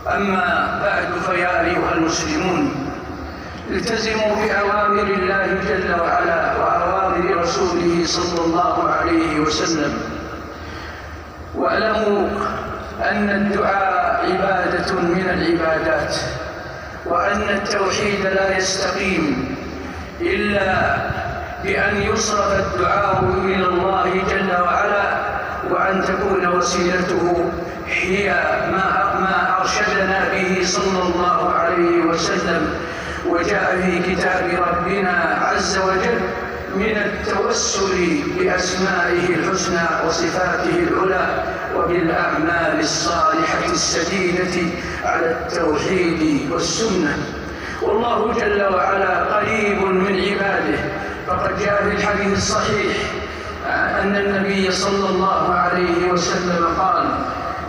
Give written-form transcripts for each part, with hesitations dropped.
أما بعد، فيا أيها المسلمون، التزموا بأوامر الله جل وعلا وأوامر رسوله صلى الله عليه وسلم، واعلموا أن الدعاء عبادة من العبادات، وأن التوحيد لا يستقيم إلا بأن يصرف الدعاء إلى الله جل وعلا، وأن تكون وسيلته هي ما أرشدنا به صلى الله عليه وسلم وجاء في كتاب ربنا عز وجل من التوسل بأسمائه الحسنى وصفاته العلى وبالأعمال الصالحة السديدة على التوحيد والسنة. والله جل وعلا قريب من عباده، فقد جاء في الحديث الصحيح أن النبي صلى الله عليه وسلم قال: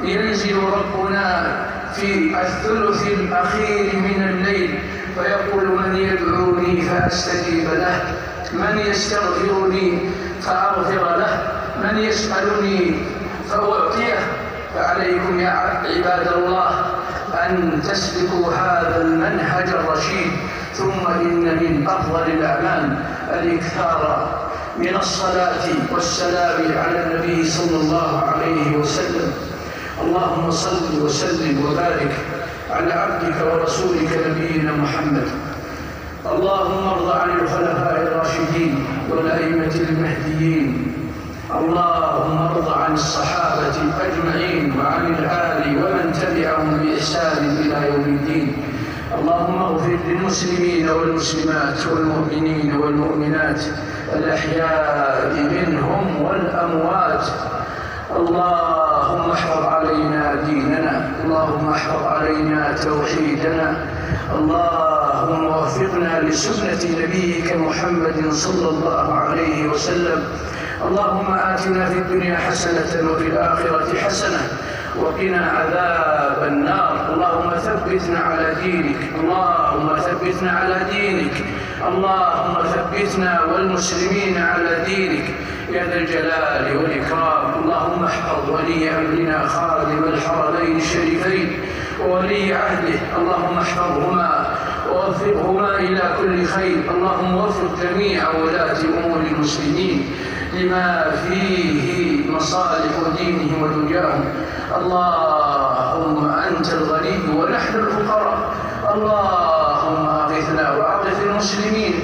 ينزل ربنا في الثلث الأخير من الليل فيقول: من يدعوني فأستجيب له، من يستغفرني فأغفر له، من يسألني فأعطيه. فعليكم يا عباد الله أن تسلكوا هذا المنهج الرشيد. ثم إن من أفضل الأعمال الإكثار من الصلاة والسلام على النبي صلى الله عليه وسلم. اللهم صل وسلم وبارك على عبدك ورسولك نبينا محمد. اللهم ارض عن الخلفاء الراشدين والأئمة المهديين. اللهم ارض عن الصحابة أجمعين وعن الآل ومن تبعهم بإحسان إلى يوم الدين. اللهم اغفر للمسلمين والمسلمات والمؤمنين والمؤمنات الأحياء منهم والأموات. اللهم احفظ علينا ديننا، اللهم احفظ علينا توحيدنا، اللهم وفقنا لسنة نبيك محمد صلى الله عليه وسلم. اللهم آتنا في الدنيا حسنة وفي الآخرة حسنة وقنا عذاب النار. اللهم ثبتنا على دينك، اللهم ثبتنا على دينك، اللهم ثبتنا والمسلمين على دينك يا ذا الجلال والإكرام. اللهم احفظ ولي أمرنا خادم الحرمين الشريفين وولي عهده، اللهم احفظهما ووفقهما إلى كل خير. اللهم وفق جميع ولاة أمور المسلمين لما فيه مصالح دينهم ودنياهم. اللهم أنت الغني ونحن الفقراء، اللهم أغثنا وأغث المسلمين،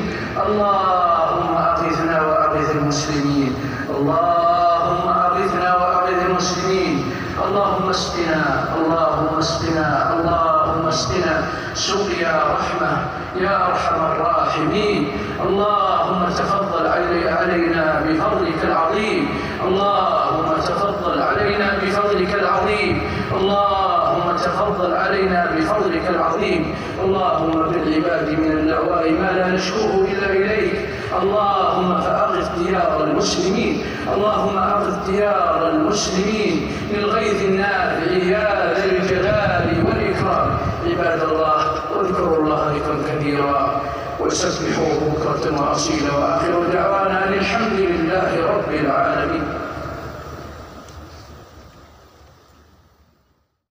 اللهم أغثنا وأغث المسلمين، اللهم أغثنا وأغث المسلمين. اللهم اسقنا، اللهم اسقنا، اللهم اسقنا سقيا رحمة يا أرحم الراحمين. اللهم تفضل علينا بفضلك العظيم، اللهم تفضل علينا بفضلك العظيم، اللهم تفضل علينا بفضلك العظيم. اللهم بالعباد من الدعواء ما لا نشكوه إلا إليك. اللهم فأغث ديار المسلمين، اللهم أغث ديار المسلمين بالغيث النافع يا ذا الجلال والإكرام. عباد الله، واذكروا الله ذكرا كثيرا وسبحوه بكرة وأصيلا، وآخر دعوانا الحمد لله رب العالمين.